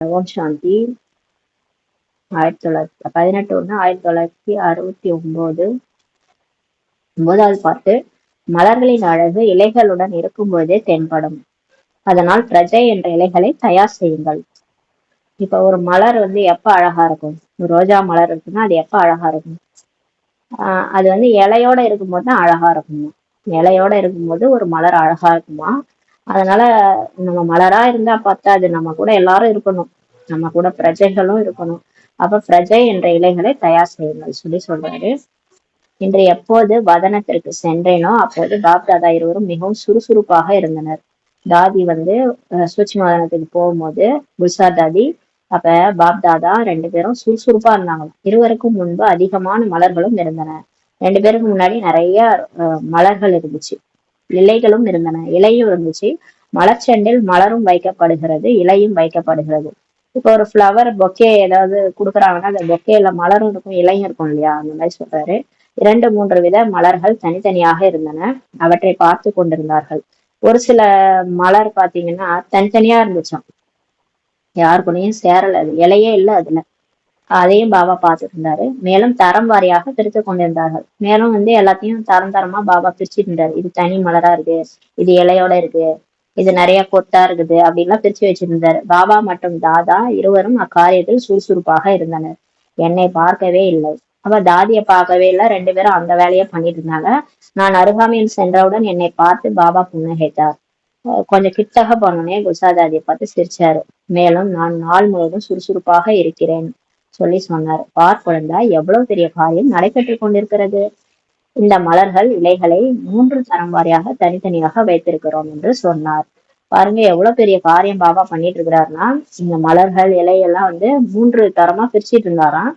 ஓம் சாந்தி. 18/1/1969 9வது பாட்டு. மலர்களின் அழகு இலைகளுடன் இருக்கும்போதே தென்படும், அதனால் பிரஜை என்ற இலைகளை தயார் செய்யுங்கள். இப்ப ஒரு மலர் எப்ப அழகா இருக்கும்? ரோஜா மலர் இருக்குன்னா அது எப்ப அழகா இருக்கும்? அது இலையோட இருக்கும்போது தான் அழகா இருக்குமா. இலையோட இருக்கும்போது ஒரு மலர் அழகா இருக்குமா. அதனால நம்ம மலரா இருந்தா பத்தாது, நம்ம கூட எல்லாரும் இருக்கணும், நம்ம கூட பிரஜைகளும் இருக்கணும். அப்ப பிரஜை என்ற இலைகளை தயார் செய்யுங்கள் சொல்றாரு. இன்று எப்போது வதனத்திற்கு சென்றேனோ அப்போது பாப்தாதா இருவரும் மிகவும் சுறுசுறுப்பாக இருந்தனர். தாதி சூட்சும வதனத்துக்கு போகும்போது குல்சா தாதி, அப்ப பாப்தாதா 2 பேரும் சுறுசுறுப்பா இருந்தாங்க. இருவருக்கும் முன்பு அதிகமான மலர்களும் இருந்தன. 2 பேருக்கு முன்னாடி நிறைய மலர்கள் இருந்துச்சு, இலைகளும் இருந்தன, இலையும் இருந்துச்சு. மலர்ச்செண்டில் மலரும் வைக்கப்படுகிறது, இலையும் வைக்கப்படுகிறது. இப்போ ஒரு ஃப்ளவர் பொக்கே ஏதாவது கொடுக்குறாங்கன்னா அந்த பொக்கேல மலரும் இருக்கும் இலையும் இருக்கும் இல்லையா, அந்த மாதிரி சொல்றாரு. 2-3 வித மலர்கள் தனித்தனியாக இருந்தன, அவற்றை பார்த்து கொண்டிருந்தார்கள். ஒரு சில மலர் பாத்தீங்கன்னா தனித்தனியா இருந்துச்சாம், யாரு கூடயும் சேரல, அது இலையே இல்லை அதுல. அதையும் பாபா பார்த்துட்டு இருந்தாரு. மேலும் தரம் வாரியாக பிரித்து கொண்டிருந்தார்கள். மேலும் எல்லாத்தையும் தரம் தரமா பாபா பிரிச்சுட்டு இருந்தாரு. இது தனி மலரா இருக்கு, இது இலையோட இருக்கு, இது நிறைய கொத்தா இருக்குது அப்படின்லாம் பிரிச்சு வச்சிருந்தாரு. பாபா மற்றும் தாதா இருவரும் அக்காரியத்தில் சுறுசுறுப்பாக இருந்தனர். என்னை பார்க்கவே இல்லை. அப்ப தாதியை பார்க்கவே இல்லை, 2 பேரும் அந்த வேலையை பண்ணிட்டு இருந்தாங்க. நான் அருகாமையில் சென்றவுடன் என்னை பார்த்து பாபா புன்னகைத்தார். கொஞ்சம் கிட்டக போனோடனே குசாதாதியை பார்த்து சிரிச்சாரு. மேலும் நான் நாள் முழுவதும் சுறுசுறுப்பாக இருக்கிறேன் சொன்னார். பார் குழந்தாய், எவ்வளவு பெரிய காரியம் நடைபெற்று கொண்டிருக்கிறது. இந்த மலர்கள் இலைகளை 3 தரம் வாரியாக தனித்தனியாக வைத்திருக்கிறோம் என்று சொன்னார். பாருங்க எவ்வளவு பெரிய காரியம் பாபா பண்ணிட்டு இருக்கிறாருன்னா, இந்த மலர்கள் இலையெல்லாம் 3 தரமா பிரிச்சுட்டு இருந்தாராம்.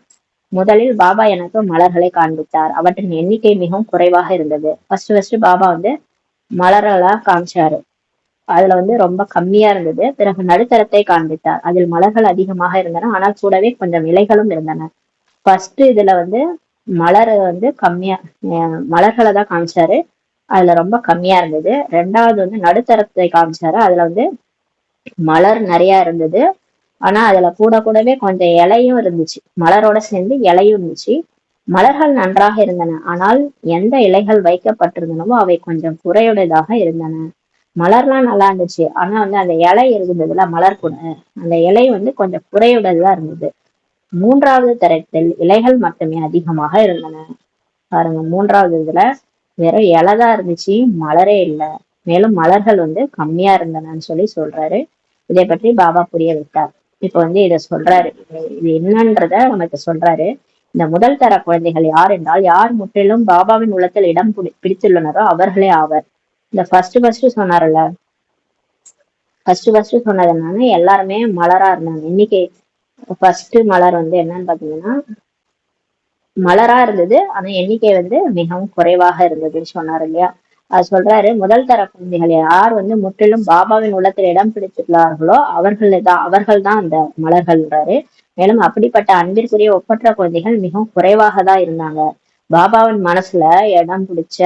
முதலில் பாபா எனக்கு மலர்களை காண்பித்தார். அவற்றின் எண்ணிக்கை மிகவும் குறைவாக இருந்தது. ஃபர்ஸ்ட் பாபா மலரெல்லாம் காமிச்சாரு, அதுல ரொம்ப கம்மியா இருந்தது. பிறகு நடுத்தரத்தை காண்பித்தார், அதில் மலர்கள் அதிகமாக இருந்தன, ஆனால் கூடவே கொஞ்சம் இலைகளும் இருந்தன. ஃபர்ஸ்ட் இதுல மலர் கம்மியா, மலர்களை தான் காமிச்சாரு, அதுல ரொம்ப கம்மியா இருந்தது. 2வது நடுத்தரத்தை காமிச்சாரு, அதுல மலர் நிறைய இருந்தது, ஆனா அதுல கூடவே கொஞ்சம் இலையும் இருந்துச்சு, மலரோட சேர்ந்து இலையும் இருந்துச்சு. மலர்கள் நன்றாக இருந்தன, ஆனால் எந்த இலைகள் வைக்கப்பட்டிருந்தனவோ அவை கொஞ்சம் குறையுடையதாக இருந்தன. மலர்லாம் நல்லா இருந்துச்சு, ஆனா அந்த இலை இருந்ததுல மலர் கூட, அந்த இலை கொஞ்சம் குறையுடையதா இருந்தது. 3வது தரத்தில் இலைகள் மட்டுமே அதிகமாக இருந்தன. பாருங்க, 3வது இதுல வெறும் இலைதான் இருந்துச்சு, மலரே இல்லை. மேலும் மலர்கள் கம்மியா இருந்தனன்னு சொல்றாரு. இதை பற்றி பாபா புரிய வைத்தார். இப்ப இத சொல்றாரு, இது என்னன்றத நமக்கு சொல்றாரு. இந்த முதல் தர குழந்தைகள் யார் என்றால், யார் முற்றிலும் பாபாவின் உள்ளத்தில் இடம் பிடித்துள்ளனரோ அவர்களே ஆவர். இந்த ஃபர்ஸ்ட் சொன்னார்ல, ஃபர்ஸ்ட் சொன்னது என்னன்னா எல்லாருமே மலரா இருந்தாங்க. இன்னைக்கு ஃபர்ஸ்ட் மலர் என்னன்னு பாத்தீங்கன்னா மலரா இருந்தது, ஆனா எண்ணிக்கை மிகவும் குறைவாக இருந்ததுன்னு சொன்னாரு இல்லையா. அது சொல்றாரு, முதல் தர குழந்தைகள் யார் முற்றிலும் பாபாவின் உள்ளத்தில் இடம் பிடித்துள்ளார்களோ அவர்கள் தான் அந்த மலர்கள்ன்றாரு. மேலும் அப்படிப்பட்ட அன்பிற்குரிய ஒப்பற்ற குழந்தைகள் மிகவும் குறைவாக தான் இருந்தாங்க. பாபாவின் மனசுல இடம் பிடிச்ச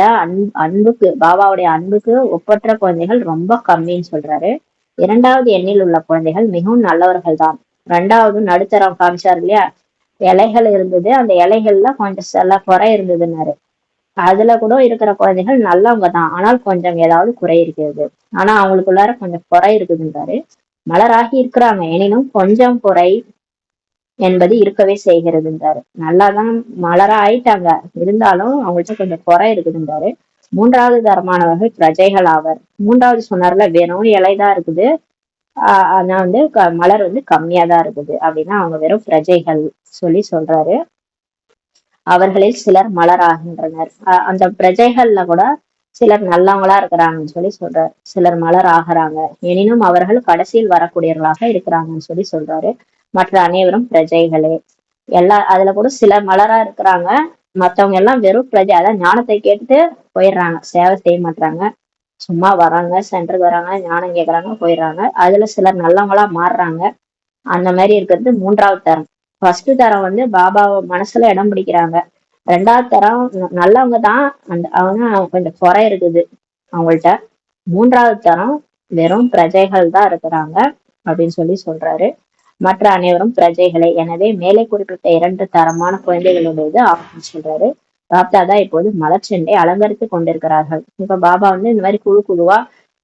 அன்புக்கு, பாபாவுடைய அன்புக்கு ஒப்பற்ற குழந்தைகள் ரொம்ப கம்மின்னு சொல்றாரு. 2வது எண்ணில் உள்ள குழந்தைகள் மிகவும் நல்லவர்கள் தான். 2வது நடுத்தரம் காமிச்சார் இல்லையா, இலைகள் இருந்தது, அந்த இலைகள்ல கொஞ்சம் சில குறை இருந்ததுன்னாரு. அதுல கூட இருக்கிற குழந்தைகள் நல்லவங்க தான், ஆனால் கொஞ்சம் ஏதாவது குறை இருக்கிறது, ஆனா அவங்களுக்குள்ளார கொஞ்சம் குறை இருக்குதுன்றாரு. மலராகி இருக்கிறாங்க, எனினும் கொஞ்சம் குறை என்பது இருக்கவே செய்கிறதுன்றாரு. நல்லாதான் மலரா ஆயிட்டாங்க, இருந்தாலும் அவங்கள்ட்ட கொஞ்சம் குறை இருக்குதுன்றாரு. 3வது தரமானவர்கள் பிரஜைகள் ஆவர். 3வது சொன்னார்ல, வெறும் இலைதான் இருக்குது, ஆனா மலர் கம்மியா தான் இருக்குது அப்படின்னா அவங்க வெறும் பிரஜைகள் சொல்றாரு. அவர்களில் சிலர் மலர் ஆகின்றனர். அந்த பிரஜைகள்ல கூட சிலர் நல்லவங்களா இருக்கிறாங்கன்னு சொல்றாரு. சிலர் மலர் ஆகிறாங்க, எனினும் அவர்கள் கடைசியில் வரக்கூடியவர்களாக இருக்கிறாங்கன்னு சொல்றாரு. மற்ற அனைவரும் பிரஜைகளே. அதுல கூட சிலர் மலரா இருக்கிறாங்க, மத்தவங்க எல்லாம் வெறும் பிரஜை, அதான் ஞானத்தை கேட்டுட்டு போயிடுறாங்க, சேவை செய்ய மாட்டாங்க, சும்மா வராங்க, சென்டருக்கு வராங்க, ஞானம் கேட்கறாங்க, போயிடுறாங்க. அதுல சிலர் நல்லவங்களா மாறுறாங்க. அந்த மாதிரி இருக்கிறது 3வது தரம். ஃபர்ஸ்ட் தரம் பாபாவை மனசுல இடம் பிடிக்கிறாங்க. 2வது தரம் நல்லவங்க தான், அவங்க கொஞ்சம் குறை இருக்குது அவங்கள்ட்ட. 3வது தரம் வெறும் பிரஜைகள் தான் இருக்கிறாங்க அப்படின்னு சொல்றாரு. மற்ற அனைவரும் பிரஜைகளே. எனவே மேலே குறிப்பிட்ட 2 தரமான குழந்தைகளுடையது ஆகும்னு சொல்றாரு. பாப்தாதா இப்போது மலர்ச்செண்டை அலங்கரித்துக் கொண்டிருக்கிறார்கள். இப்ப பாபா வந்து இந்த மாதிரி குழு குழுவா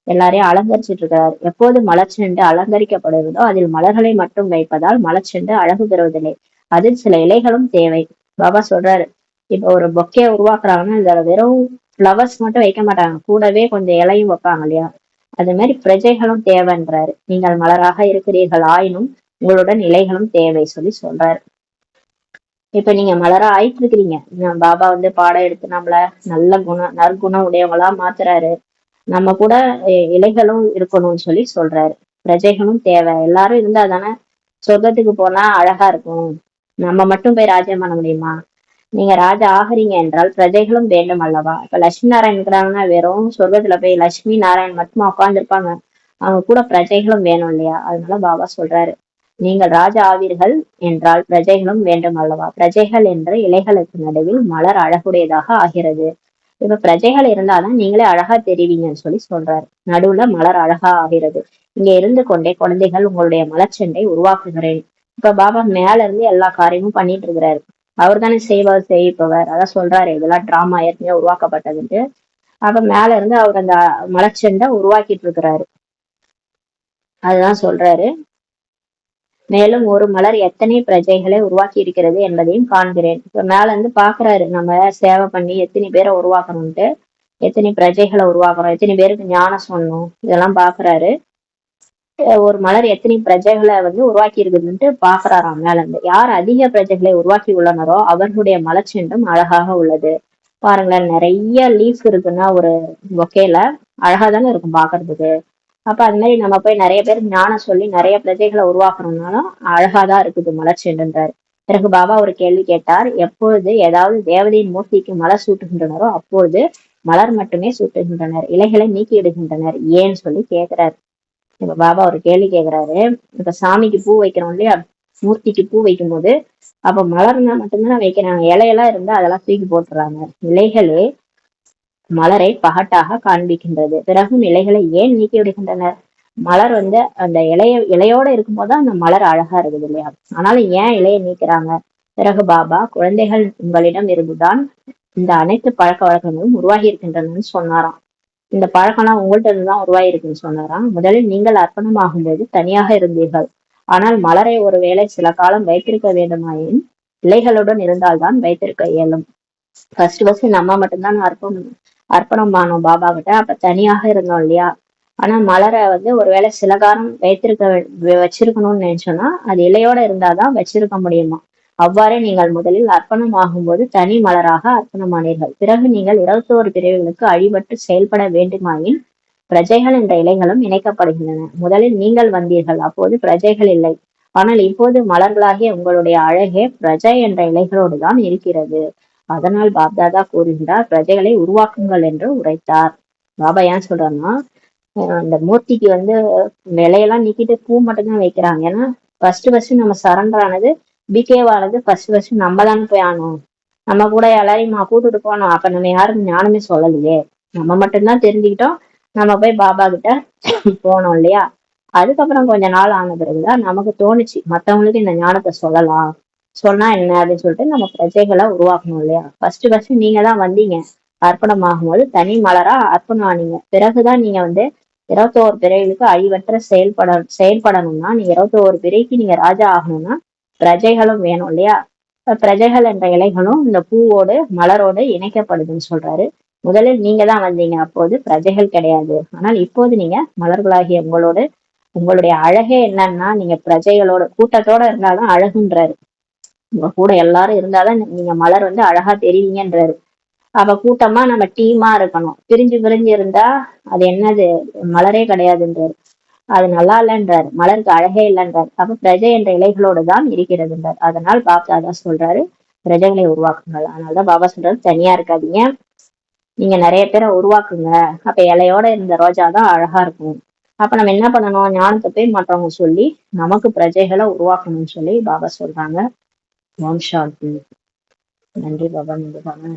எல்லாரையும் அலங்கரிச்சிட்டு இருக்கிறார். எப்போது மலர்ச்செண்டு அலங்கரிக்கப்படுவதோ அதில் மலர்களை மட்டும் வைப்பதால் மலர்ச்செண்டு அழகு பெறுவதில்லை. அதில் சில இலைகளும் தேவை. பாபா சொல்றாரு, இப்ப ஒரு பொக்கே உருவாக்குறாங்கன்னா இதுல வெறும் ஃப்ளவர்ஸ் மட்டும் வைக்க மாட்டாங்க, கூடவே கொஞ்சம் இலையும் வைப்பாங்க இல்லையா? அது மாதிரி பிரஜைகளும் தேவைன்றாரு. நீங்கள் மலராக இருக்கிறீர்கள் ஆயினும் உங்களுடன் இலைகளும் தேவை சொல்லி சொல்றாரு. இப்ப நீங்க மலரா ஆயிட்டு இருக்கிறீங்க. பாபா வந்து பாடம் எடுத்து நம்மள நல்ல நற்குணம் உடையவங்களா மாத்துறாரு. நம்ம கூட இலைகளும் இருக்கணும்னு சொல்லி சொல்றாரு. பிரஜைகளும் தேவை. எல்லாரும் இருந்தா தானே சொர்க்கத்துக்கு போனா அழகா இருக்கும். நம்ம மட்டும் போய் ராஜ்யம் பண்ண முடியுமா? நீங்க ராஜா ஆகுறீங்க என்றால் பிரஜைகளும் வேண்டும் அல்லவா? இப்ப லட்சுமி நாராயண் இருக்கிறாங்கன்னா வெறும் சொர்க்கத்துல போய் லட்சுமி நாராயண் மட்டுமா உட்கார்ந்து இருப்பாங்க? அவங்க கூட பிரஜைகளும் வேணும் இல்லையா? அதனால பாபா சொல்றாரு, நீங்கள் ராஜா ஆவீர்கள் என்றால் பிரஜைகளும் வேண்டும் அல்லவா? பிரஜைகள் என்ற இலைகளுக்கு நடுவில் மலர் அழகுடையதாக ஆகிறது. இப்ப பிரஜைகள் இருந்தாதான் நீங்களே அழகா தெரிவிங்கன்னு சொல்லி சொல்றாரு. நடுவுல மலர் அழகா ஆகிறது. இங்க இருந்து கொண்டே குழந்தைகள் உங்களுடைய மலர்ச்செண்டை உருவாக்குகிறேன். இப்ப பாபா மேல இருந்து எல்லா காரியமும் பண்ணிட்டு இருக்கிறாரு. அவர் தானே செய்வார் செய்ப்பவர். அதான் சொல்றாரு, இதெல்லாம் டிராமா ஏற்கனவே உருவாக்கப்பட்டதுன்ட்டு. அப்ப மேல இருந்து அவர் அந்த மலர்ச்செண்டை உருவாக்கிட்டு இருக்கிறாரு. அதுதான் சொல்றாரு. மேலும் ஒரு மலர் எத்தனை பிரஜைகளை உருவாக்கி இருக்கிறது என்பதையும் காண்கிறேன். இப்ப மேல இருந்து பாக்குறாரு, நம்ம சேவை பண்ணி எத்தனை பேரை உருவாக்கணும்ட்டு, எத்தனை பிரஜைகளை உருவாக்கணும், எத்தனை பேருக்கு ஞானம் சொல்லணும், இதெல்லாம் பாக்குறாரு. ஒரு மலர் எத்தனை பிரஜைகளை வந்து உருவாக்கி இருக்குதுன்ட்டு பாக்குறாராம் மேல இருந்து. யார் அதிக பிரஜைகளை உருவாக்கி உள்ளனரோ அவர்களுடைய மலர்ச்செண்டும் அழகாக உள்ளது. பாருங்களேன், நிறைய லீஃப் இருக்குன்னா ஒரு பொக்கேல அழகா தானே இருக்கும் பாக்குறதுக்கு. அப்ப அது மாதிரி நம்ம போய் நிறைய பேர் ஞானம் சொல்லி நிறைய பிரஜைகளை உருவாக்கணும்னாலும் அழகாதான் இருக்குது மலர்ச்செண்டுன்றாரு. பிறகு பாபா ஒரு கேள்வி கேட்டார். எப்பொழுது ஏதாவது தேவதையின் மூர்த்திக்கு மலர் சூட்டுகின்றனரோ அப்பொழுது மலர் மட்டுமே சூட்டுகின்றனர், இலைகளை நீக்கிவிடுகின்றனர், ஏன்னு சொல்லி கேட்கிறாரு. இப்ப பாபா ஒரு கேள்வி கேட்கிறாரு. இப்ப சாமிக்கு பூ வைக்கிறோம் இல்லையா? மூர்த்திக்கு பூ வைக்கும் போது அப்ப மலர்னா மட்டும்தான் வைக்கிறாங்க, இலையெல்லாம் இருந்தா அதெல்லாம் தூக்கி போட்டுறாங்க. இலைகளே மலரை பகட்டாக காண்பிக்கின்றது. பிறகும் இலைகளை ஏன் நீக்கி விடுகின்றனர்? மலர் வந்து அந்த இலையோட இருக்கும்போது அந்த மலர் அழகா இருக்குது இல்லையா? ஆனாலும் ஏன் இலையை நீக்கிறாங்க? பிறகு பாபா, குழந்தைகள் உங்களிடம் இருந்துதான் இந்த அனைத்து பழக்க வழக்கங்களும் உருவாகி இருக்கின்றனன்னு சொன்னாராம். இந்த பழக்கம்லாம் உங்கள்ட்ட இருந்துதான் உருவாகி இருக்குன்னு சொன்னாராம். முதலில் நீங்கள் அர்ப்பணமாகும் போது தனியாக இருந்தீர்கள். ஆனால் மலரை ஒருவேளை சில காலம் வைத்திருக்க வேண்டுமாயின் இலைகளுடன் இருந்தால்தான் வைத்திருக்க இயலும். ஃபர்ஸ்ட் நம்ம மட்டும்தான் அர்ப்பணம் ஆனோம் பாபா கிட்ட, அப்ப தனியாக இருந்தோம் இல்லையா? ஆனா மலரை வந்து ஒருவேளை சில காலம் வச்சிருக்கணும்னு நினைச்சோம்னா அது இலையோட இருந்தாதான் வச்சிருக்க முடியுமா? அவ்வாறே நீங்கள் முதலில் அர்ப்பணம் ஆகும்போது தனி மலராக அர்ப்பணமானீர்கள். பிறகு நீங்கள் 21 பிரிவுகளுக்கு அழிபட்டு செயல்பட வேண்டுமாயின் பிரஜைகள் என்ற இலைகளும் இணைக்கப்படுகின்றன. முதலில் நீங்கள் வந்தீர்கள், அப்போது பிரஜைகள் இல்லை. ஆனால் இப்போது மலர்களாகிய உங்களுடைய அழகே பிரஜை என்ற இலைகளோடு தான் இருக்கிறது. அதனால் பாப்தாதா கூறுகிறார், பிரஜைகளை உருவாக்குங்கள் என்று உரைத்தார். பாபா ஏன் சொல்றாருன்னா, அந்த மூர்த்திக்கு வந்து விலையெல்லாம் நீக்கிட்டு பூ மட்டும்தான் வைக்கிறாங்க. ஏன்னா ஃபர்ஸ்ட் நம்ம சரண்டர் ஆனது பிகேவானது ஃபர்ஸ்ட் நம்ம தானே போய் ஆனோம். நம்ம கூட எல்லாரையும் கூட்டுட்டு போனோம். அப்ப நம்ம யாரும் ஞானமே சொல்லலையே, நம்ம மட்டும்தான் தெரிஞ்சுக்கிட்டோம். நம்ம போய் பாபா கிட்ட போனோம் இல்லையா? அதுக்கப்புறம் கொஞ்ச நாள் ஆன பிறகுதான் நமக்கு தோணுச்சு மத்தவங்களுக்கு இந்த ஞானத்தை சொல்லலாம், சொன்னா என்ன அப்படின்னு சொல்லிட்டு நம்ம பிரஜைகளை உருவாக்கணும் இல்லையா? ஃபர்ஸ்ட் நீங்க தான் வந்தீங்க. அர்ப்பணம் ஆகும்போது தனி மலரா அர்ப்பணம் ஆனீங்க. பிறகுதான் நீங்க வந்து 21 பிறைகளுக்கு அழிவற்ற செயல்படணும்னா, நீங்க 21 பிறைக்கு நீங்க ராஜா ஆகணும்னா பிரஜைகளும் வேணும் இல்லையா? பிரஜைகள் என்ற இலைகளும் இந்த பூவோடு மலரோடு இணைக்கப்படுதுன்னு சொல்றாரு. முதலில் நீங்க தான் வந்தீங்க, அப்போது பிரஜைகள் கிடையாது. ஆனால் இப்போது நீங்க மலர்களாகிய உங்களுடைய அழகே என்னன்னா நீங்க பிரஜைகளோட கூட்டத்தோட இருந்தாலும் அழகுன்றாரு. உங்க கூட எல்லாரும் இருந்தாதான் நீங்க மலர் வந்து அழகா தெரிவிங்கன்றாரு. அப்ப கூட்டமா நம்ம டீமா இருக்கணும். பிரிஞ்சு பிரிஞ்சு இருந்தா அது என்னது, மலரே கிடையாதுன்றாரு. அது நல்லா இல்லைன்றாரு, மலருக்கு அழகே இல்லைன்றாரு. அப்ப பிரஜை என்ற இலைகளோடு தான் இருக்கிறதுன்றார். அதனால் பாப்தாதா சொல்றாரு, பிரஜைகளை உருவாக்குங்கள். அதனாலதான் பாபா சொல்றாரு, தனியா இருக்காதீங்க, நீங்க நிறைய பேரை உருவாக்குங்க. அப்ப இலையோட இருந்த ரோஜா தான் அழகா இருக்கும். அப்ப நம்ம என்ன பண்ணணும்? ஞானத்தை போய் மற்றவங்க சொல்லி நமக்கு பிரஜைகளை உருவாக்கணும்னு சொல்லி பாபா சொல்றாங்க. ஓம் சாந்தி. நன்றி பாபா. நன்றி பாபா.